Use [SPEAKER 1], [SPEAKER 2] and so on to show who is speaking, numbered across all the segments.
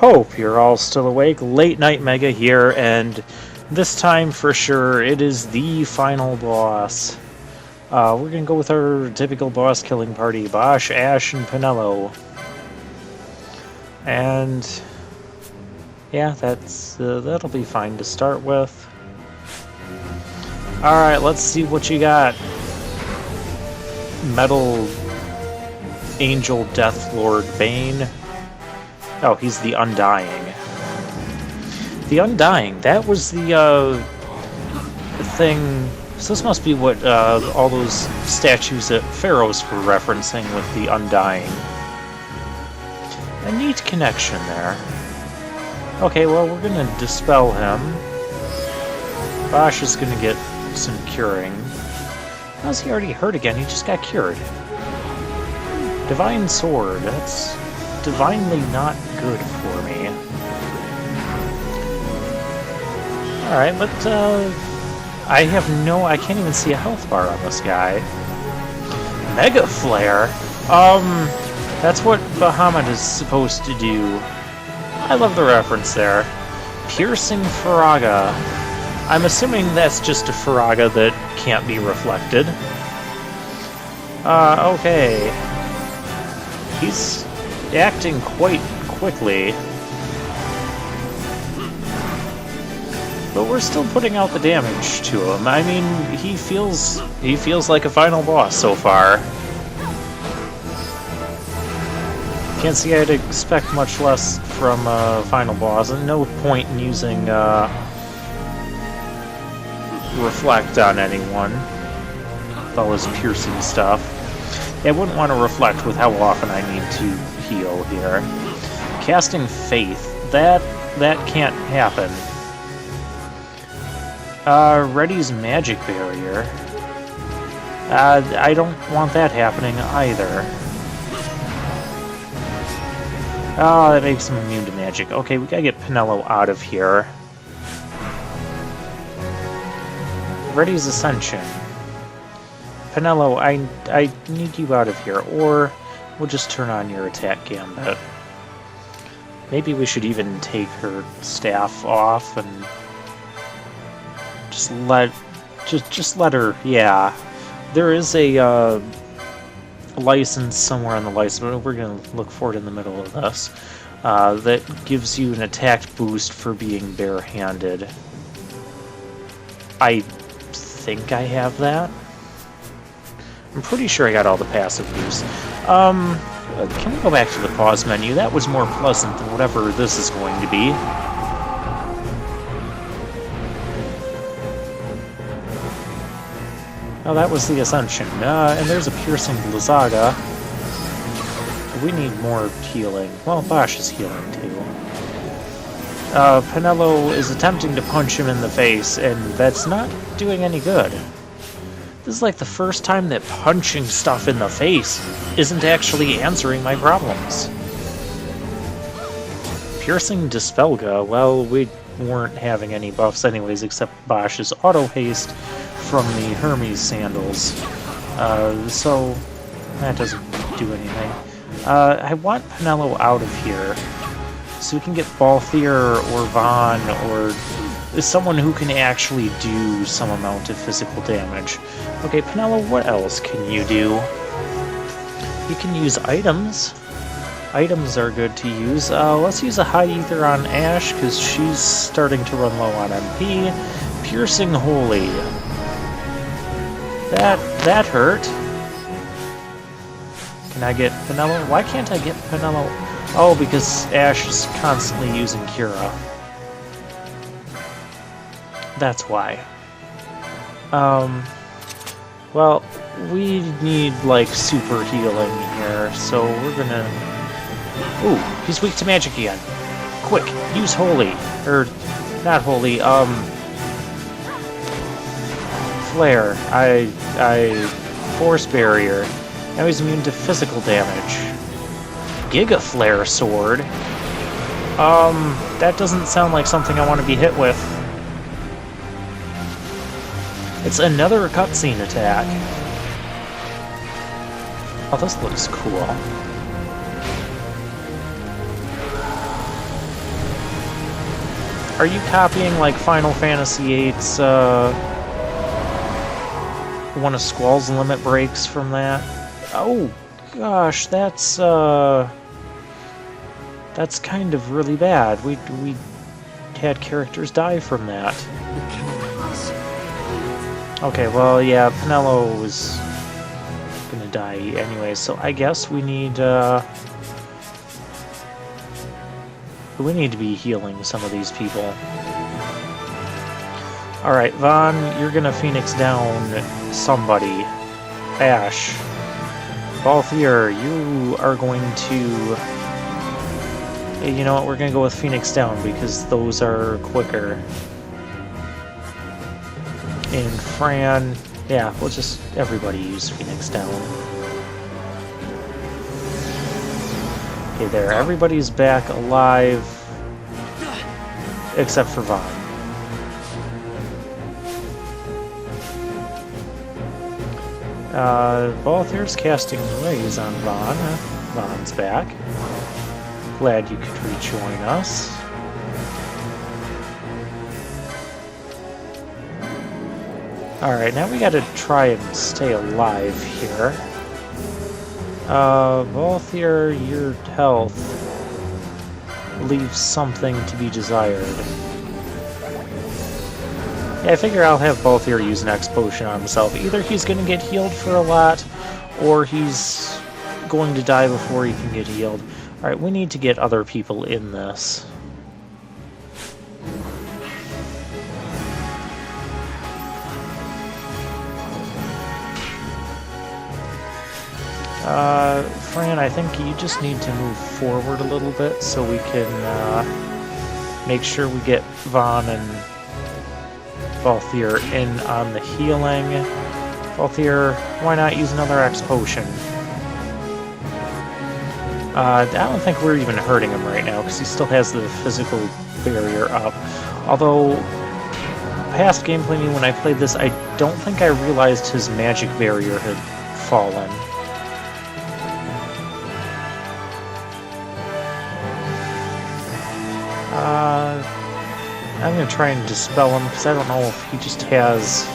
[SPEAKER 1] Hope you're all still awake. Late Night Mega here, and this time for sure it is the final boss. We're gonna go with our typical boss killing party: Bosch, Ash, and Pinello. And yeah, that'll be fine to start with. Alright, let's see what you got. Metal Angel Death Lord Bane. Oh, he's the Undying. The Undying, that was the thing. So this must be what all those statues that Pharaohs were referencing with the Undying. A neat connection there. Okay, well, we're gonna dispel him. Bosch is gonna get some curing. How's he already hurt again? He just got cured. Divine Sword, that's divinely not good for me. Alright, but I can't even see a health bar on this guy. Mega Flare? That's what Bahamut is supposed to do. I love the reference there. Piercing Faraga. I'm assuming that's just a Faraga that can't be reflected. Okay. He's acting quite quickly. But we're still putting out the damage to him. I mean, he feels like a final boss so far. Can't see I'd expect much less from a final boss, and no point in using reflect on anyone with all his piercing stuff. I wouldn't want to reflect with how often I need to heal here. Casting Faith, that can't happen. Ready's Magic Barrier. I don't want that happening either. Oh, that makes him immune to magic. Okay, we gotta get Pinello out of here. Ready's Ascension. Pinello, I need you out of here, or we'll just turn on your attack gambit. Maybe we should even take her staff off and just let her. Yeah, there is a license somewhere on the license, but we're gonna look for it in the middle of this. That gives you an attack boost for being barehanded. I think I have that. I'm pretty sure I got all the passive boosts. Can we go back to the pause menu? That was more pleasant than whatever this is going to be. Oh, that was the Ascension. And there's a Piercing Blizzaga. We need more healing. Well, Bosch is healing too. Pinello is attempting to punch him in the face, and that's not doing any good. This is like the first time that punching stuff in the face isn't actually answering my problems. Piercing Dispelga, well, we weren't having any buffs anyways, except Bosch's auto haste from the Hermes sandals. So that doesn't do anything. I want Pinello out of here so we can get Balthier or Vaughn or someone who can actually do some amount of physical damage. Okay, Pinello, what else can you do? You can use items. Items are good to use. Let's use a High Ether on Ash, because she's starting to run low on MP. Piercing Holy. That hurt. Can I get Pinello? Why can't I get Pinello? Oh, because Ash is constantly using Cura. That's why. Well, we need, like, super healing here, so we're gonna... Ooh, he's weak to magic again. Quick, use Holy. Or, not Holy, Flare. Force Barrier. Now he's immune to physical damage. Giga Flare Sword. That doesn't sound like something I want to be hit with. It's another cutscene attack. Oh, this looks cool. Are you copying, like, Final Fantasy VIII's, one of Squall's limit breaks from that? Oh, gosh, that's kind of really bad. We had characters die from that. Okay, well, yeah, Penelo was gonna die anyway, so I guess we need to be healing some of these people. Alright, Vaughn, you're gonna Phoenix down somebody. Ash. Balthier, you are going to... Hey, you know what, we're gonna go with Phoenix down because those are quicker. And Fran, yeah, we'll just everybody use Phoenix down. Okay, there, everybody's back alive except for Vaughn. Balthier's casting rays on Vaughn. Vaughn's back. Glad you could rejoin us. Alright, now we gotta try and stay alive here. Balthier, your health leaves something to be desired. Yeah, I figure I'll have Balthier use an X potion on himself. Either he's gonna get healed for a lot, or he's going to die before he can get healed. Alright, we need to get other people in this. Fran, I think you just need to move forward a little bit so we can make sure we get Vaughn and Balthier in on the healing. Balthier, why not use another X potion? I don't think we're even hurting him right now because he still has the physical barrier up. Although, past gameplay me when I played this, I don't think I realized his magic barrier had fallen. I'm going to try and dispel him, because I don't know if he just has...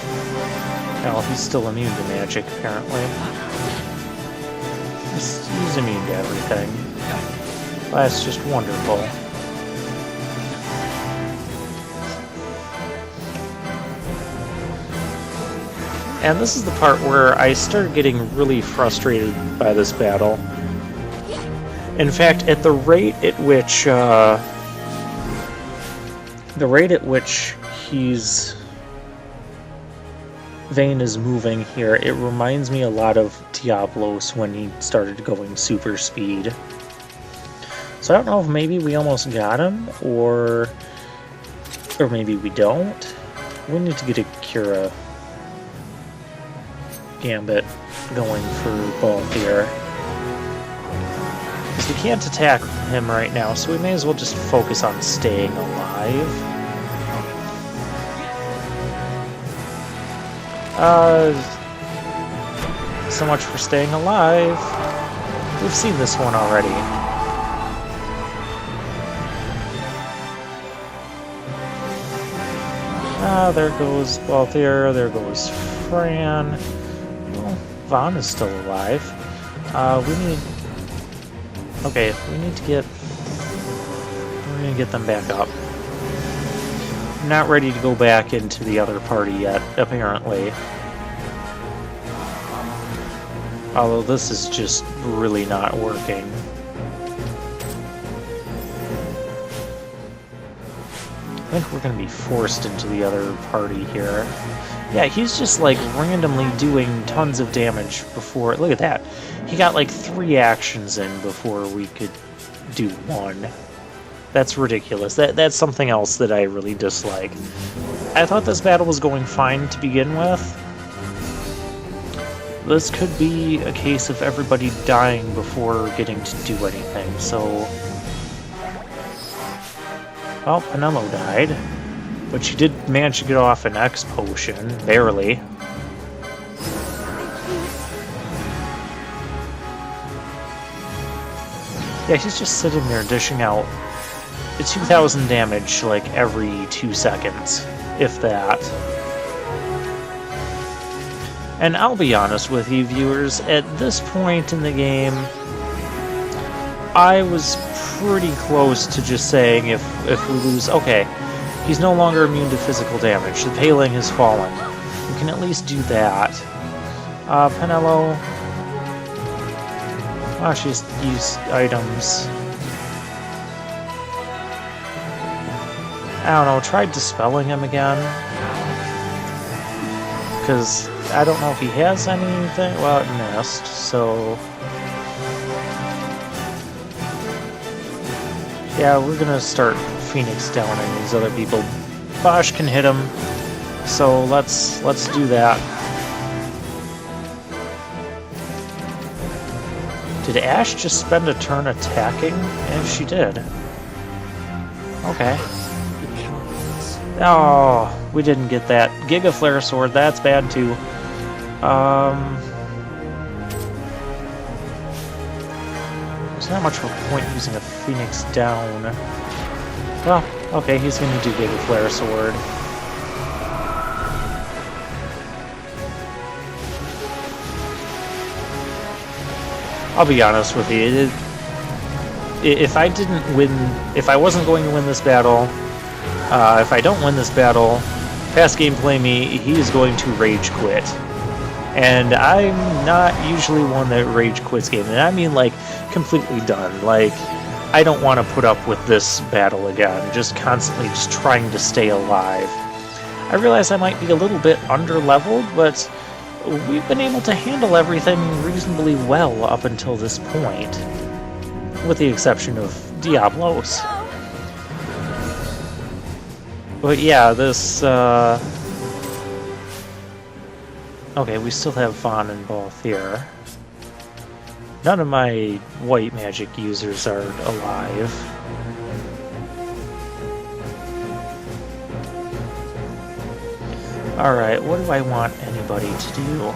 [SPEAKER 1] Well, he's still immune to magic, apparently. He's immune to everything. That's just wonderful. And this is the part where I started getting really frustrated by this battle. In fact, at the rate at which... Vayne is moving here, it reminds me a lot of Diablos when he started going super speed. So I don't know if maybe we almost got him, or maybe we don't. We need to get a Cura Gambit going for Balthier. Because we can't attack him right now, so we may as well just focus on staying alive. So much for staying alive. We've seen this one already. There goes Balthier, there goes Fran. Well, Vaughn is still alive. Okay, we're gonna get them back up. Not ready to go back into the other party yet, apparently. Although this is just really not working. I think we're gonna be forced into the other party here. Yeah, he's just like randomly doing tons of damage before... Look at that. He got like 3 actions in before we could do 1. That's ridiculous. That's something else that I really dislike. I thought this battle was going fine to begin with. This could be a case of everybody dying before getting to do anything, so... Well, Penelo died, but she did manage to get off an X potion, barely. Yeah, she's just sitting there dishing out 2,000 damage like every 2 seconds, if that. And I'll be honest with you, viewers, at this point in the game, I was pretty close to just saying if we lose, okay, he's no longer immune to physical damage. The paling has fallen. We can at least do that. Penelo. Oh, she's used items. I don't know, tried dispelling him again. Because I don't know if he has anything. Well, it missed, so... Yeah, we're gonna start Phoenix downing these other people. Bosch can hit him, so let's do that. Did Ashe just spend a turn attacking? And she did. Okay. Oh, we didn't get that. Giga Flare Sword, that's bad too. There's not much of a point using a Phoenix down. Well, okay, he's gonna do Giga Flare Sword. I'll be honest with you, if I didn't win, if I wasn't going to win this battle, if I don't win this battle, past gameplay me, he is going to rage quit. And I'm not usually one that rage quits games, and I mean like completely done. Like, I don't want to put up with this battle again, just constantly just trying to stay alive. I realize I might be a little bit under-leveled, but we've been able to handle everything reasonably well up until this point, with the exception of Diablos. But yeah, this, okay, we still have Vaughn and both here. None of my white magic users are alive. Alright, what do I want anybody to do?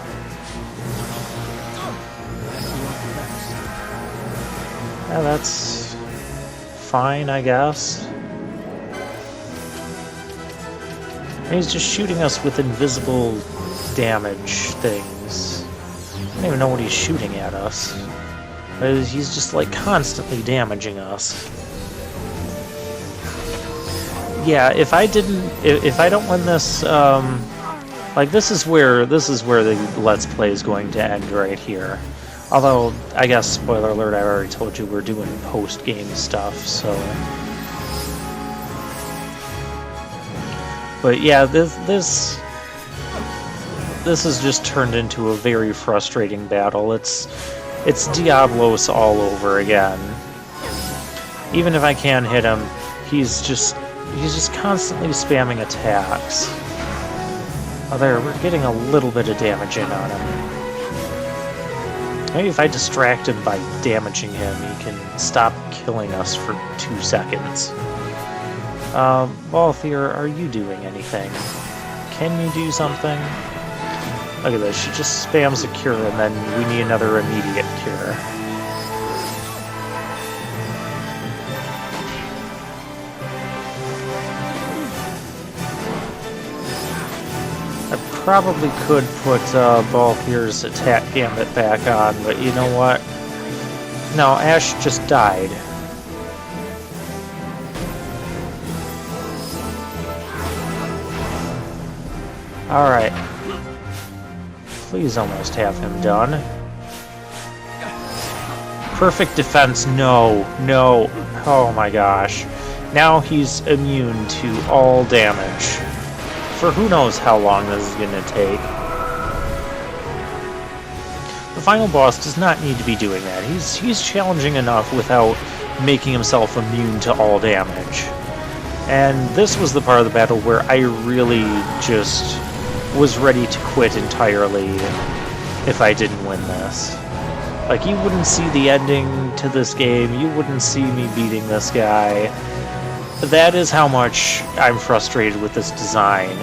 [SPEAKER 1] Yeah, that's fine, I guess. He's just shooting us with invisible damage things. I don't even know what he's shooting at us. He's just like constantly damaging us. Yeah, if I don't win this, like this is where the Let's Play is going to end right here. Although, I guess, spoiler alert, I already told you we're doing post-game stuff, so... But yeah, this has just turned into a very frustrating battle. It's Diablos all over again. Even if I can hit him, he's just constantly spamming attacks. Oh, there, we're getting a little bit of damage in on him. Maybe if I distract him by damaging him, he can stop killing us for 2 seconds. Balthier, are you doing anything? Can you do something? Look at this, she just spams a cure and then we need another immediate cure. I probably could put Balthier's attack gambit back on, but you know what? No, Ashe just died. Alright. Please almost have him done. Perfect defense, no, no. Oh my gosh. Now he's immune to all damage. For who knows how long this is going to take. The final boss does not need to be doing that. He's challenging enough without making himself immune to all damage. And this was the part of the battle where I really just was ready to quit entirely if I didn't win this. Like, you wouldn't see the ending to this game, you wouldn't see me beating this guy. That is how much I'm frustrated with this design.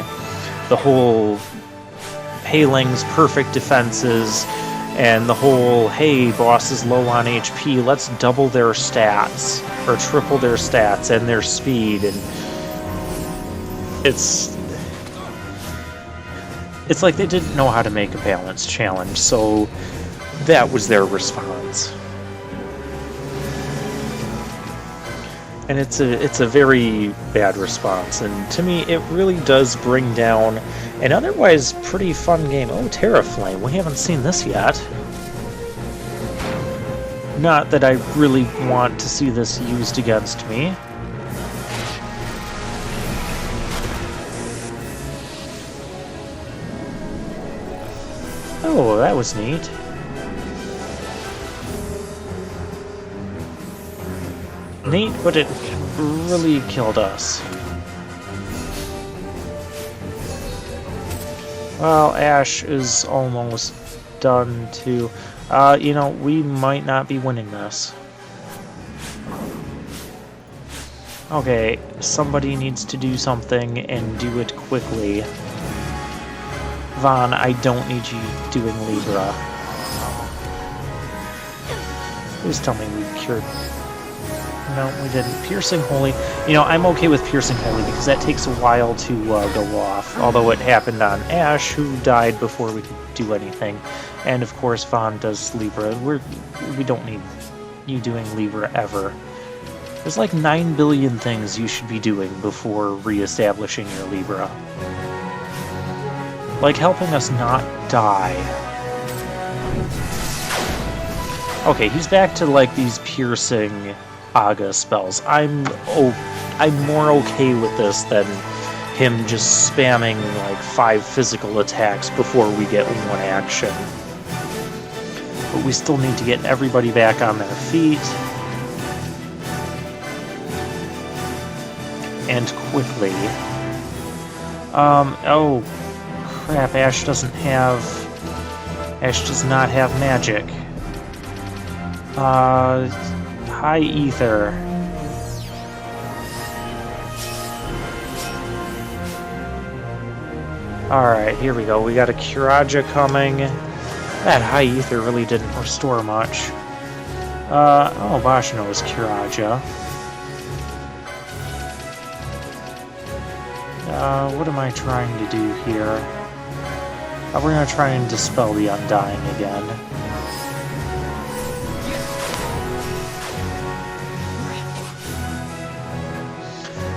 [SPEAKER 1] The whole palings, perfect defenses, And the whole, hey, boss is low on HP, let's double their stats, or triple their stats and their speed, and it's like they didn't know how to make a balanced challenge, so that was their response. And it's a very bad response, and to me it really does bring down an otherwise pretty fun game. Oh, Terraflame, we haven't seen this yet. Not that I really want to see this used against me. Oh, that was neat. Neat, but it really killed us. Well, Ash is almost done too. You know, we might not be winning this. Okay, somebody needs to do something and do it quickly. Vaughn, I don't need you doing Libra. Please tell me we cured... No, we didn't. Piercing Holy. You know, I'm okay with Piercing Holy because that takes a while to go off. Although it happened on Ash, who died before we could do anything. And of course, Vaughn does Libra. We don't need you doing Libra ever. There's like 9 billion things you should be doing before re-establishing your Libra. Like helping us not die. Okay, he's back to like these piercing Aga spells. I'm more okay with this than him just spamming like 5 physical attacks before we get one action. But we still need to get everybody back on their feet. And quickly. Oh crap, Ash does not have magic. High Ether. Alright, here we go. We got a Kiraja coming. That High Ether really didn't restore much. Oh, Bashino is Kiraja. What am I trying to do here? We're gonna try and dispel the Undying again.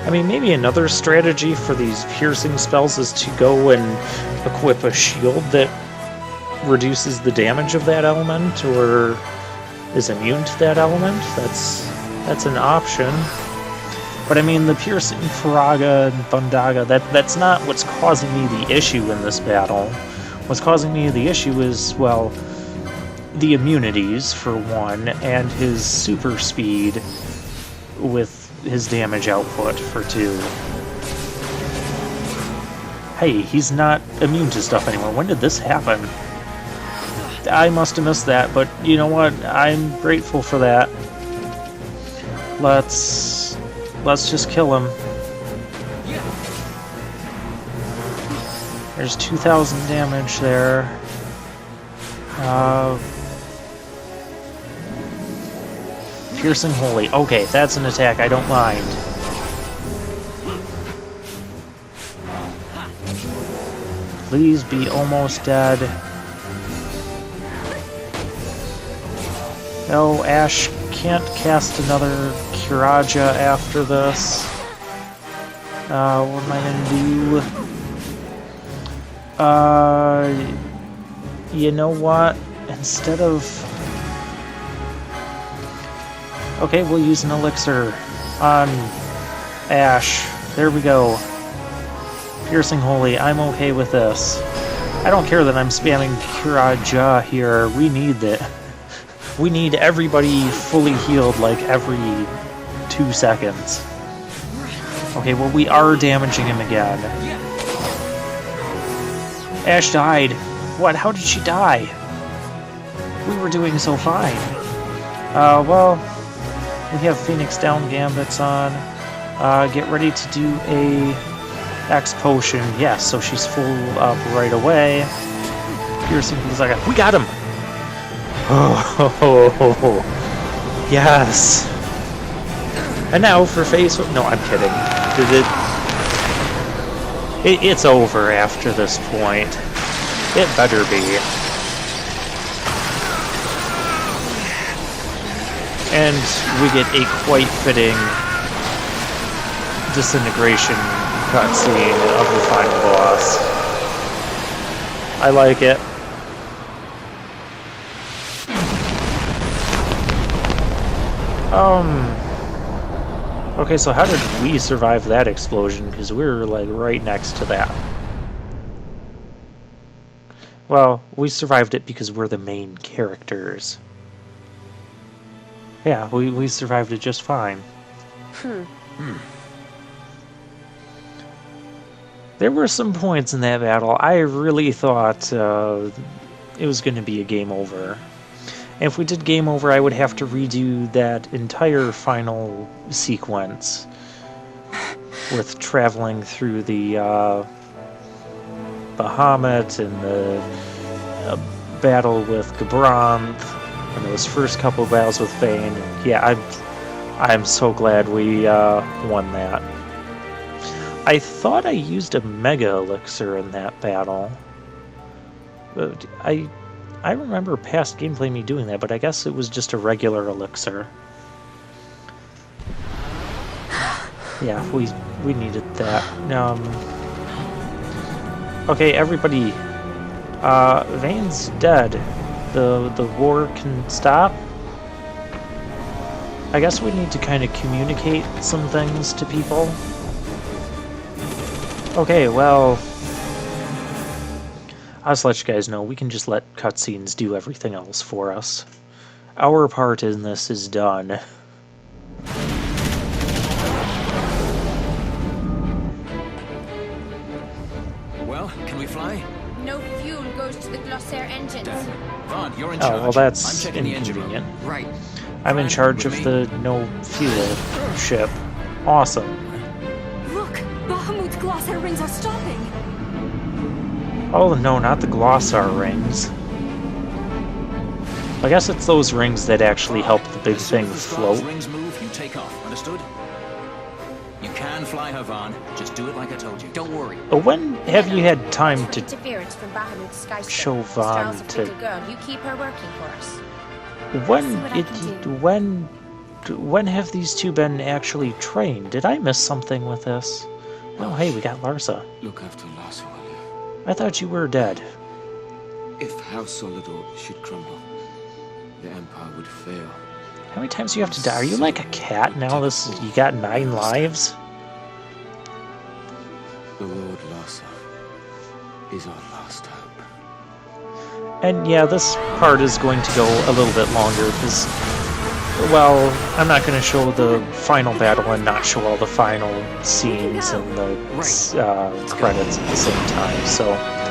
[SPEAKER 1] I mean, maybe another strategy for these piercing spells is to go and equip a shield that reduces the damage of that element, or is immune to that element. That's an option. But I mean, the piercing Faraga and Bundaga, that's not what's causing me the issue in this battle. What's causing me the issue is, well, the immunities, for one, and his super speed with his damage output, for 2. Hey, he's not immune to stuff anymore. When did this happen? I must have missed that, but you know what? I'm grateful for that. Let's just kill him. There's 2,000 damage there. Piercing Holy. Okay, that's an attack I don't mind. Please be almost dead. No, Ash can't cast another Kiraja after this. What am I gonna do? You know what? Instead of... Okay, we'll use an elixir on Ash. There we go. Piercing Holy, I'm okay with this. I don't care that I'm spamming Kiraja here. We need it. We need everybody fully healed like every 2 seconds. Okay, well, we are damaging him again. Ash died. What? How did she die? We were doing so fine. Well, we have Phoenix Down Gambits on. Get ready to do a X Potion. Yes, so she's full up right away. Piercing Blizzard. We got him! Oh, yes. And now for phase... No, I'm kidding. It's over after this point. It better be. And we get a quite fitting disintegration cutscene of the final boss. I like it. Okay, so how did we survive that explosion? Because we were, like, right next to that. Well, we survived it because we're the main characters. Yeah, we survived it just fine. There were some points in that battle I really thought it was going to be a game over. And if we did game over, I would have to redo that entire final sequence with traveling through the Bahamut and the battle with Gabranth and those first couple of battles with Vayne. Yeah, I'm so glad we won that. I thought I used a Mega Elixir in that battle. But I remember past gameplay me doing that, but I guess it was just a regular elixir. Yeah, we needed that. Okay, everybody. Vayne's dead. The war can stop. I guess we need to kind of communicate some things to people. Okay, well, I'll just let you guys know, we can just let cutscenes do everything else for us. Our part in this is done.
[SPEAKER 2] Well, can we fly?
[SPEAKER 3] No fuel goes to the Glossair engines.
[SPEAKER 2] Vaughn, you're in charge.
[SPEAKER 1] Oh, well, that's
[SPEAKER 2] I'm checking the engine
[SPEAKER 1] inconvenient.
[SPEAKER 2] room. Right.
[SPEAKER 1] I'm in charge of the no fuel ship. Awesome.
[SPEAKER 4] Look! Bahamut's Glossair rings are stopping!
[SPEAKER 1] Oh no, not the Glossar rings. I guess it's those rings that actually help the big thing float.
[SPEAKER 2] Rings move, you take off. Understood? You can fly her, Vaughn. Just do it like I told you. Don't worry.
[SPEAKER 1] But when have you had time to
[SPEAKER 3] interference from Bahamut's sky
[SPEAKER 1] show Vaughn to...
[SPEAKER 3] little girl. You keep her working for us.
[SPEAKER 1] When have these two been actually trained? Did I miss something with this? Oh, hey, we got Larsa.
[SPEAKER 5] Look after Larsa while
[SPEAKER 1] I thought you were dead.
[SPEAKER 5] if House Solidor should crumble, the Empire would fail.
[SPEAKER 1] How many times do you have to die? Are you like a cat now? You got 9 lives?
[SPEAKER 5] The Lord Larsa is our last hope.
[SPEAKER 1] And yeah, this part is going to go a little bit longer because, well, I'm not going to show the final battle and not show all the final scenes and the credits at the same time. So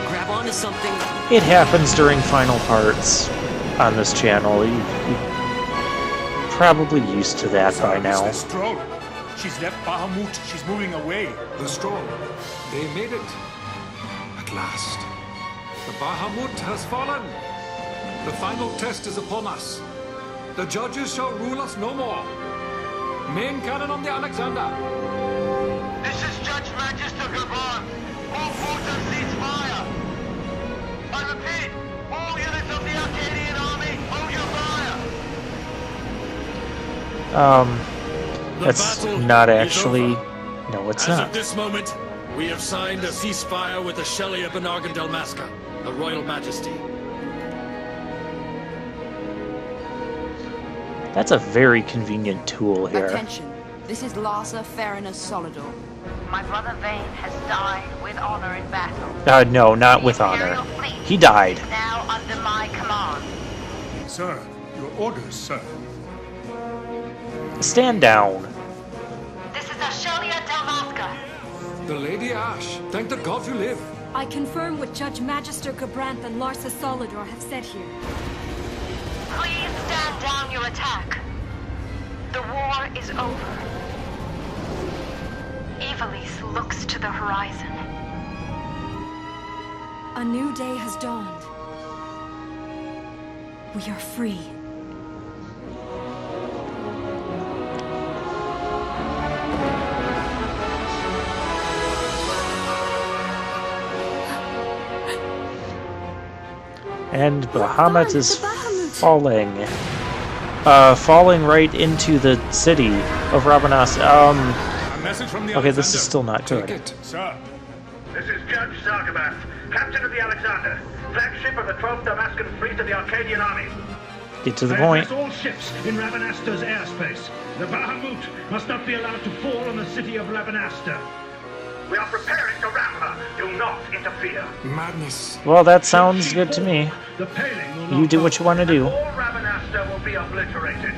[SPEAKER 6] Grab onto something.
[SPEAKER 1] it happens during final parts on this channel. You're probably used to that by now.
[SPEAKER 7] The Stroll. She's left Bahamut. She's moving away.
[SPEAKER 8] The Stroll. They made it. At last. The Bahamut has fallen. The final test is upon us. The judges shall rule us no more. Main cannon on the Alexander.
[SPEAKER 9] This is Judge Magister Gabon. All forces cease fire. I repeat, all units of the Arcadian army, hold your fire.
[SPEAKER 1] That's not actually... No, it's
[SPEAKER 10] As
[SPEAKER 1] not.
[SPEAKER 10] of this moment, we have signed a ceasefire with the Shelia Benargan Dalmasca, the Royal Majesty.
[SPEAKER 1] That's a very convenient tool here.
[SPEAKER 11] Attention. This is Larsa Farina Solidor.
[SPEAKER 9] My brother Vayne has died with honor in battle.
[SPEAKER 1] No, not with honor. He died.
[SPEAKER 9] Now under my command.
[SPEAKER 7] Sir, your orders, sir.
[SPEAKER 1] Stand down.
[SPEAKER 9] This is Ashelia Dalmasca.
[SPEAKER 8] The Lady Ash. Thank the gods you live.
[SPEAKER 4] I confirm what Judge Magister Gabranth and Larsa Solidor have said here.
[SPEAKER 9] Please stand down your attack. The war is over. Evilise looks to the horizon.
[SPEAKER 4] A new day has dawned. We are free.
[SPEAKER 1] And Bahamut is falling. Falling right into the city of Rabanastre.
[SPEAKER 7] A message from the
[SPEAKER 1] Okay, this is
[SPEAKER 7] Alexander.
[SPEAKER 1] still not
[SPEAKER 8] Take
[SPEAKER 1] good.
[SPEAKER 8] it.
[SPEAKER 7] Sir,
[SPEAKER 9] This is Judge Sargabath, captain of the Alexander, flagship of the 12th Damascan fleet of the Arcadian army.
[SPEAKER 1] Get to the
[SPEAKER 9] I
[SPEAKER 1] point.
[SPEAKER 9] address all ships in Rabanastre's airspace. The Bahamut must not be allowed to fall on the city of Rabanastre. We are preparing to ram her. Do not interfere.
[SPEAKER 8] Madness.
[SPEAKER 1] Well, that sounds good to me.
[SPEAKER 9] The paling will not
[SPEAKER 1] You do what you want to do.
[SPEAKER 9] and all Rabanastre will be obliterated.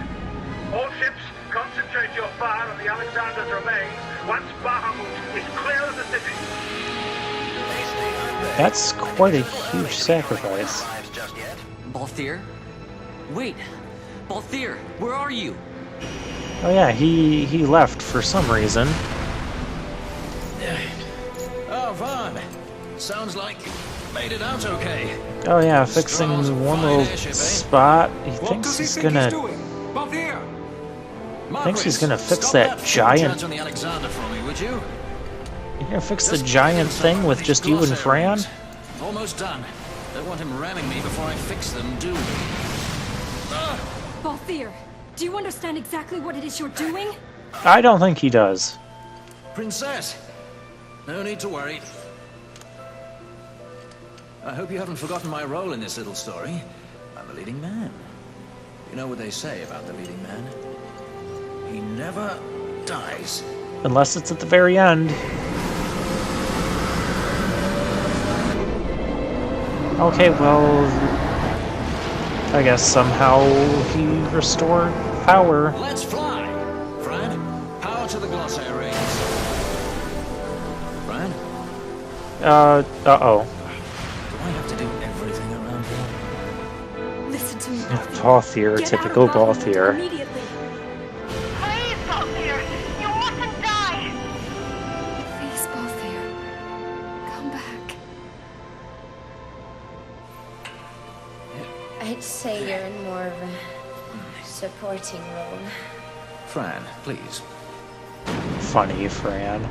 [SPEAKER 9] All ships, concentrate your fire on the Alexander's remains once Bahamut is clear of the city.
[SPEAKER 1] That's quite a huge sacrifice.
[SPEAKER 2] Balthier? Wait! Balthier, where are you?
[SPEAKER 1] Oh yeah, he left for some reason.
[SPEAKER 2] Oh, Vaughn. Sounds like made it out okay.
[SPEAKER 1] Oh yeah, fixing
[SPEAKER 2] Straws of
[SPEAKER 1] one
[SPEAKER 2] fine
[SPEAKER 1] little
[SPEAKER 2] airship, eh?
[SPEAKER 1] spot. He
[SPEAKER 8] What
[SPEAKER 1] thinks
[SPEAKER 8] does he
[SPEAKER 1] he's
[SPEAKER 8] think
[SPEAKER 1] gonna.
[SPEAKER 8] he's doing? Balthier!
[SPEAKER 1] Thinks he's
[SPEAKER 2] Marquis,
[SPEAKER 1] gonna fix
[SPEAKER 2] stop
[SPEAKER 1] that
[SPEAKER 2] full
[SPEAKER 1] giant.
[SPEAKER 2] charge on the Alexander for me, would you?
[SPEAKER 1] You gonna fix the
[SPEAKER 2] Just
[SPEAKER 1] giant
[SPEAKER 2] some
[SPEAKER 1] thing with
[SPEAKER 2] these
[SPEAKER 1] just you and
[SPEAKER 2] gloss
[SPEAKER 1] Fran?
[SPEAKER 2] airings. Almost done. Don't want him ramming me before I fix them, do we?
[SPEAKER 4] Balthier, do you understand exactly what it is you're doing?
[SPEAKER 1] I don't think he does.
[SPEAKER 2] Princess! No need to worry. I hope you haven't forgotten my role in this little story. I'm the leading man. You know what they say about the leading man? He never dies.
[SPEAKER 1] Unless it's at the very end. Okay, well, I guess somehow he restored power.
[SPEAKER 2] Let's fly! Fran, power to the glossaire rings. Fran,
[SPEAKER 1] uh-oh.
[SPEAKER 2] do I have to do everything around here?
[SPEAKER 4] Listen to me.
[SPEAKER 1] Balthier,
[SPEAKER 4] Get
[SPEAKER 1] typical
[SPEAKER 4] out of Bahamut
[SPEAKER 1] Balthier.
[SPEAKER 4] immediately.
[SPEAKER 9] Please, Balthier, you mustn't die.
[SPEAKER 4] Please, Balthier. Come back.
[SPEAKER 3] I'd say you're in more of a supporting role.
[SPEAKER 2] Fran, please.
[SPEAKER 1] Funny, Fran.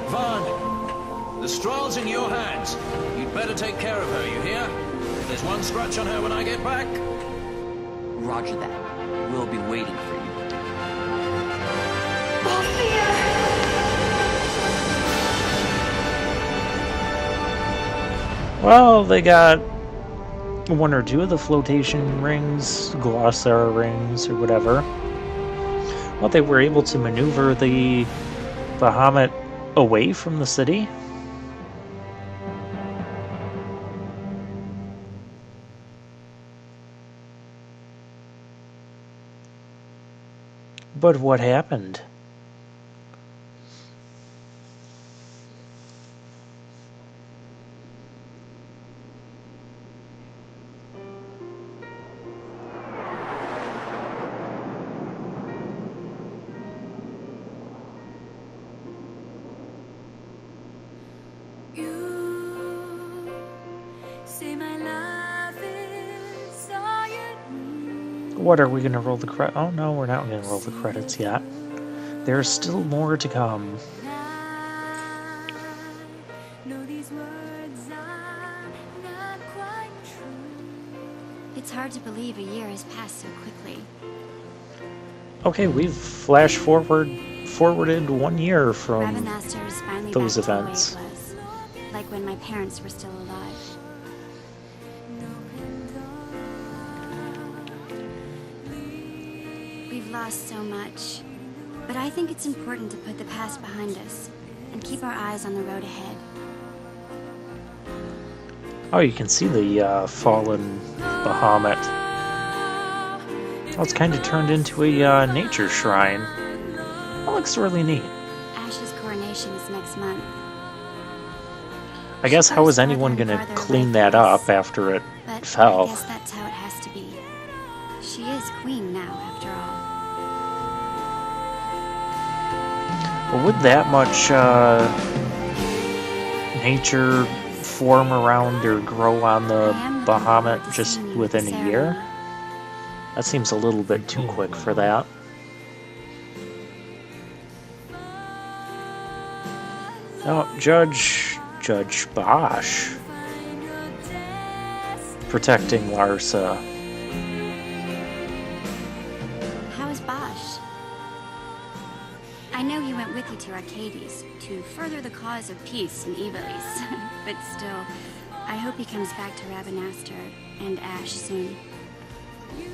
[SPEAKER 2] Vaughn, the Strahl's in your hands. You'd better take care of her, you hear? If there's one scratch on her when I get back... Roger that. We'll be waiting for you.
[SPEAKER 1] Well, they got one or two of the flotation rings, glossaire rings, or whatever. Well, they were able to maneuver the Bahamut away from the city. But what happened? What, are we going to roll the credits? Oh no, we're not going to roll the credits yet. There's still more to come.
[SPEAKER 6] It's hard to believe a year has passed so quickly.
[SPEAKER 1] Okay, we've flash forwarded 1 year from
[SPEAKER 6] Rabanastre is finally
[SPEAKER 1] those
[SPEAKER 6] back to the way it
[SPEAKER 1] events.
[SPEAKER 6] was, like when my parents were still alive. We've lost so much, but I think it's important to put the past behind us and keep our eyes on the road ahead.
[SPEAKER 1] Oh, you can see the fallen Bahamut. Oh, it's kind of turned into a nature shrine. That looks really neat.
[SPEAKER 6] Ash's coronation is next month.
[SPEAKER 1] I guess how is anyone going to clean that up after it
[SPEAKER 6] But
[SPEAKER 1] fell?
[SPEAKER 6] I guess that's how it has to be. She is queen now, after all.
[SPEAKER 1] But with that much nature form around or grow on the Bahamut just within a year? That seems a little bit too quick for that. Oh, Judge Bosch protecting Larsa.
[SPEAKER 6] How is Bosch? I know he went with you to Arcades to further the cause of peace in Ivalice, but still, I hope he comes back to Rabanastre and Ash soon.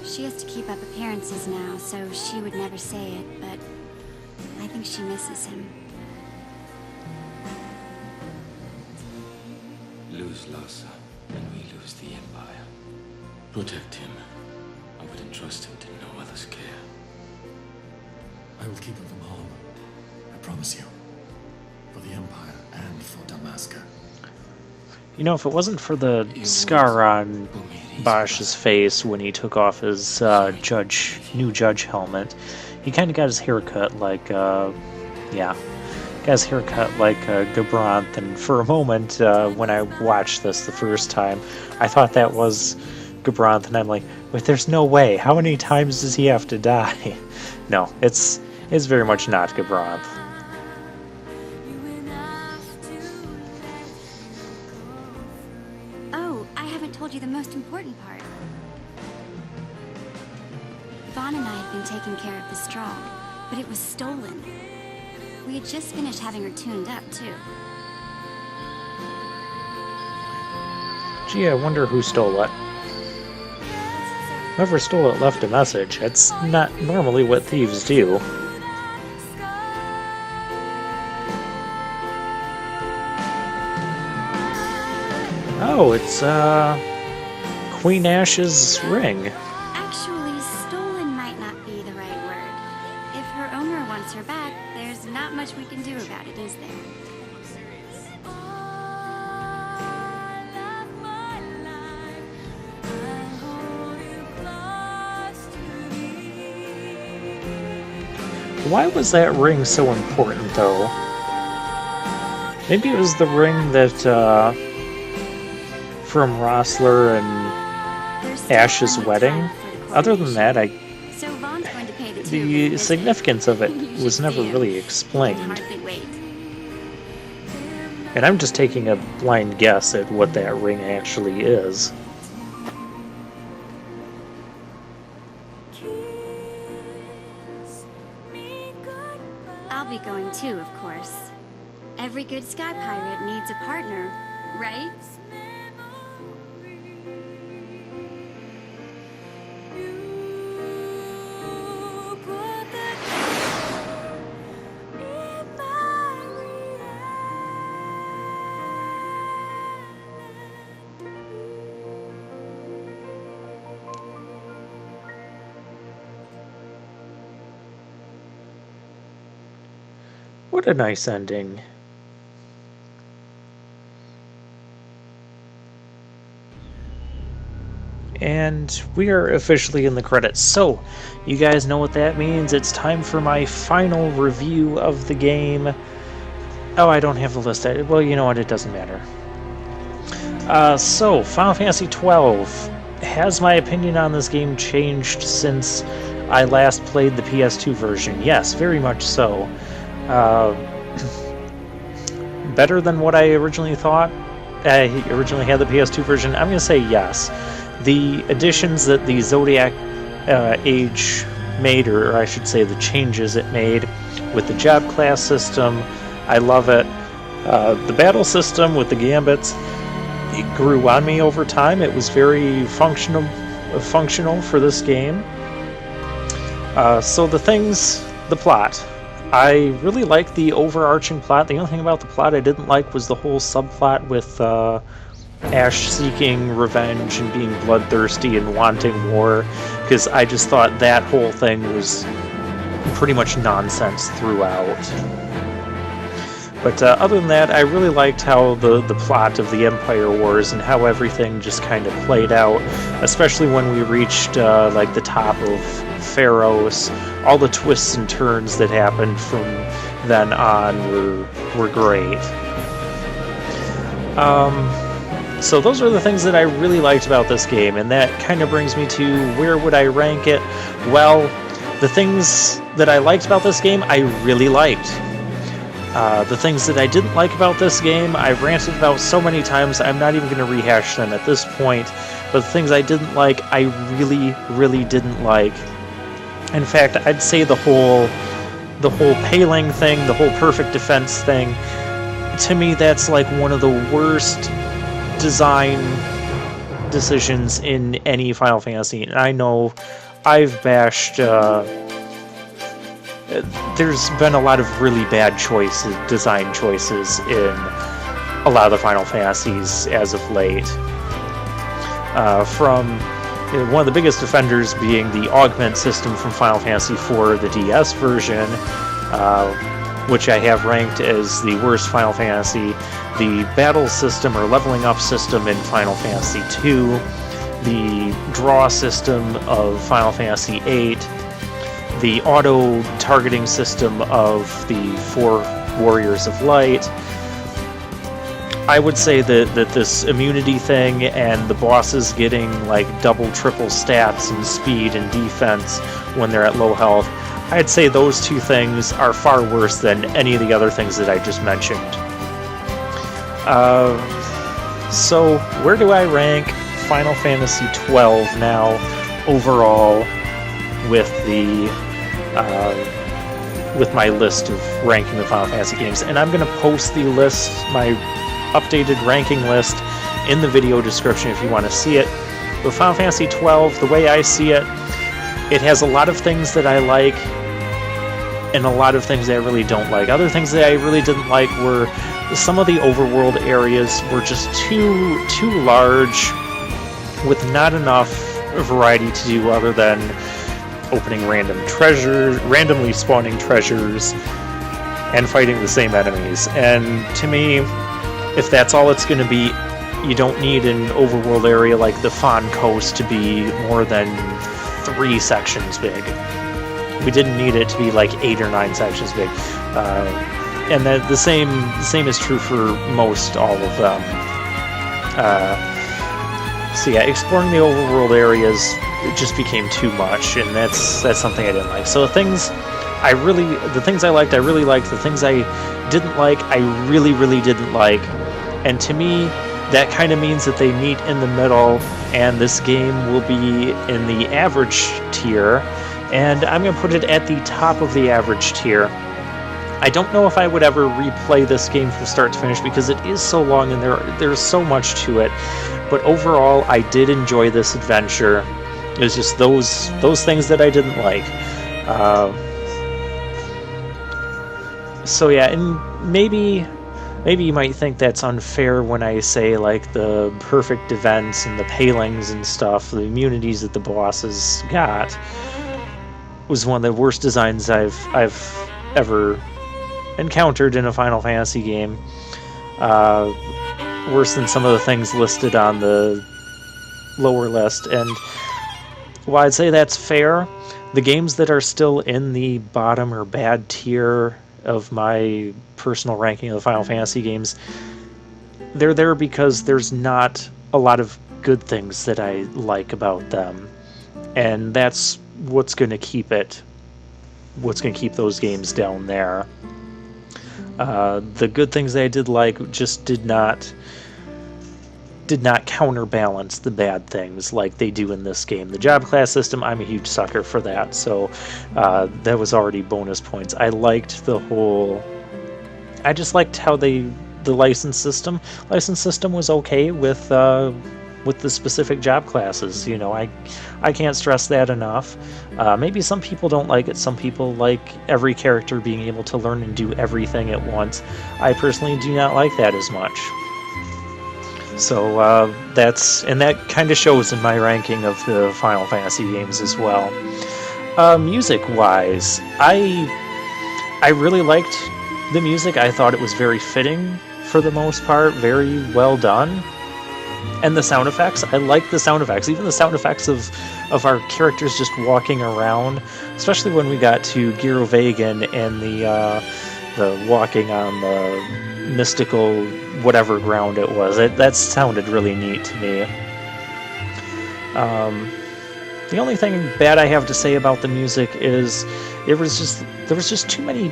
[SPEAKER 6] She has to keep up appearances now, so she would never say it, but I think she misses him.
[SPEAKER 5] Lose Larsa, and we lose the Empire. Protect him. I would entrust him to no other's care.
[SPEAKER 12] I will keep him from harm. I promise you. For the Empire and for Damaska.
[SPEAKER 1] You know, if it wasn't for the scar on Bosch's face when he took off his new judge helmet, he kind of got his haircut like, got his haircut like Gabranth, and for a moment, when I watched this the first time, I thought that was Gabranth, and I'm like, wait, there's no way. How many times does he have to die? No, it's very much not Gabranth.
[SPEAKER 6] Oh, I haven't told you the most important part. Vaughn and I had been taking care of the Strong, but it was stolen. We had just finished having her tuned up, too.
[SPEAKER 1] Gee, I wonder who stole it. Whoever stole it left a message. It's not normally what thieves do. Oh, it's, Queen Ash's ring.
[SPEAKER 6] Actually, stolen might not be the right word. If her owner wants her back, there's not much we can do about it, is there?
[SPEAKER 1] Why was that ring so important, though? Maybe it was the ring that, from Rossler and Ash's wedding? Other than that, the significance of it was never really explained. And I'm just taking a blind guess at what that ring actually is.
[SPEAKER 6] I'll be going too, of course. Every good sky pirate needs a partner, right?
[SPEAKER 1] What a nice ending. And we are officially in the credits. So, you guys know what that means. It's time for my final review of the game. Oh, I don't have the list. Well, you know what? It doesn't matter. So, Final Fantasy XII. Has my opinion on this game changed since I last played the PS2 version? Yes, very much so. Better than what I originally thought. I originally had the PS2 version. I'm going to say yes. The additions that the Zodiac Age made, or I should say the changes it made with the job class system, I love it. The battle system with the gambits, it grew on me over time. It was very functional for this game. So the plot. I really like the overarching plot. The only thing about the plot I didn't like was the whole subplot with Ash seeking revenge and being bloodthirsty and wanting war, because I just thought that whole thing was pretty much nonsense throughout. But other than that, I really liked how the plot of the Empire Wars and how everything just kind of played out, especially when we reached like the top of Pharos. All the twists and turns that happened from then on were great. So those are the things that I really liked about this game, and that kind of brings me to where would I rank it? Well, the things that I liked about this game, I really liked. The things that I didn't like about this game, I've ranted about so many times, I'm not even going to rehash them at this point. But the things I didn't like, I really, really didn't like. In fact, I'd say the whole paling thing, the whole perfect defense thing, to me that's like one of the worst design decisions in any Final Fantasy. And I know I've bashed... there's been a lot of really bad choices, design choices in a lot of the Final Fantasies as of late. From one of the biggest offenders being the augment system from Final Fantasy IV, the DS version, which I have ranked as the worst Final Fantasy, the battle system or leveling up system in Final Fantasy II, the draw system of Final Fantasy VIII, the auto-targeting system of the 4 Warriors of Light. I would say that this immunity thing and the bosses getting like double, triple stats and speed and defense when they're at low health, I'd say those two things are far worse than any of the other things that I just mentioned. So where do I rank Final Fantasy XII now overall with with my list of ranking the Final Fantasy games? And I'm going to post the list, my updated ranking list, in the video description if you want to see it. But Final Fantasy XII, the way I see it, it has a lot of things that I like and a lot of things that I really don't like. Other things that I really didn't like were some of the overworld areas were just too large with not enough variety to do other than opening random treasures, randomly spawning treasures, and fighting the same enemies. And to me, if that's all it's going to be, you don't need an overworld area like the Fawn Coast to be more than 3 sections big. We didn't need it to be like 8 or 9 sections big. And the same is true for most all of them. So yeah, exploring the overworld areas, it just became too much, and that's something I didn't like. So the things I liked, I really liked. The things I didn't like, I really, really didn't like. And to me, that kind of means that they meet in the middle, and this game will be in the average tier, and I'm going to put it at the top of the average tier. I don't know if I would ever replay this game from start to finish because it is so long and there's so much to it. But overall, I did enjoy this adventure. It was just those things that I didn't like. So yeah, and maybe you might think that's unfair when I say like the perfect events and the palings and stuff, the immunities that the bosses got, was one of the worst designs I've ever encountered in a Final Fantasy game. Worse than some of the things listed on the lower list. And while I'd say that's fair, the games that are still in the bottom or bad tier of my personal ranking of the Final Fantasy games, they're there because there's not a lot of good things that I like about them. And that's what's going to keep those games down there. The good things that I did like just did not counterbalance the bad things like they do in this game. The job class system, I'm a huge sucker for that, so that was already bonus points. I just liked how the license system was okay with the specific job classes. You know, I can't stress that enough. Maybe some people don't like it. Some people like every character being able to learn and do everything at once. I personally do not like that as much. So that kind of shows in my ranking of the Final Fantasy games as well. Music-wise, I really liked the music. I thought it was very fitting for the most part, very well done. And the sound effects, I like the sound effects. Even the sound effects of our characters just walking around, especially when we got to Gyrovagan and the walking on mystical whatever ground it was. That sounded really neat to me. The only thing bad I have to say about the music is there was just too many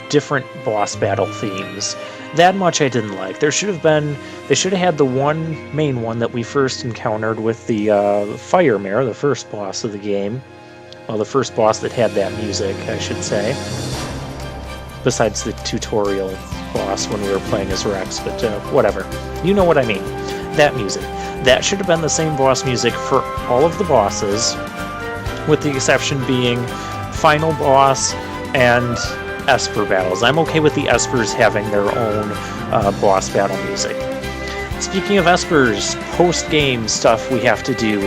[SPEAKER 1] different boss battle themes. That much I didn't like. They should have had the one main one that we first encountered with the Fire Mare, the first boss of the game. Well, the first boss that had that music, I should say. Besides the tutorial boss when we were playing as Rex, but whatever. You know what I mean. That music. That should have been the same boss music for all of the bosses, with the exception being final boss and Esper battles. I'm okay with the Espers having their own boss battle music. Speaking of Espers, post-game stuff we have to do.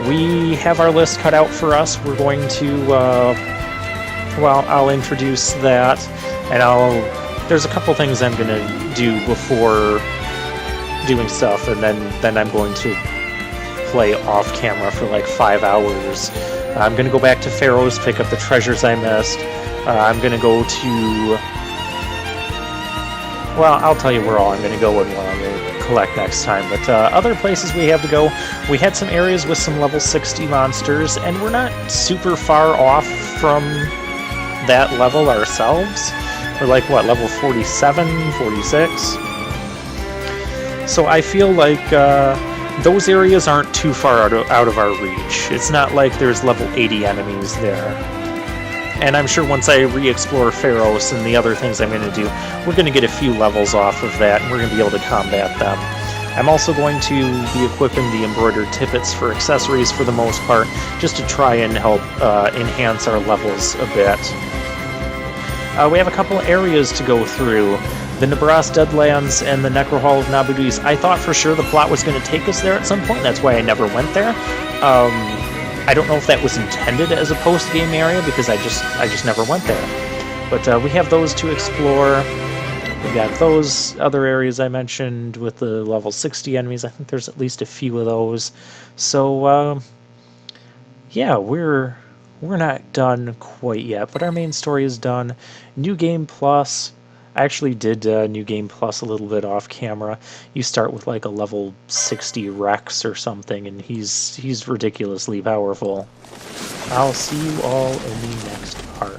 [SPEAKER 1] We have our list cut out for us. We're going to, well, I'll introduce that, and there's a couple things I'm going to do before doing stuff, and then I'm going to play off camera for like 5 hours. I'm going to go back to Pharaoh's, pick up the treasures I missed. I'm going to go to... Well, I'll tell you where all I'm going to go and what I'm going to collect next time. But other places we have to go, we had some areas with some level 60 monsters, and we're not super far off from that level ourselves. We're like, what, level 47, 46? So I feel like those areas aren't too far out of our reach. It's not like there's level 80 enemies there. And I'm sure once I re-explore Pharos and the other things I'm going to do, we're going to get a few levels off of that, and we're going to be able to combat them. I'm also going to be equipping the embroidered tippets for accessories for the most part, just to try and help enhance our levels a bit. We have a couple areas to go through. The Nabras Deadlands and the Necro Hall of Nabudis. I thought for sure the plot was going to take us there at some point, that's why I never went there. I don't know if that was intended as a post-game area, because I just never went there. But we have those to explore. We got those other areas I mentioned with the level 60 enemies. I think there's at least a few of those. So, yeah, we're not done quite yet, but our main story is done. New Game Plus. I actually did New Game Plus a little bit off camera. You start with like a level 60 Rex or something, and he's ridiculously powerful. I'll see you all in the next part.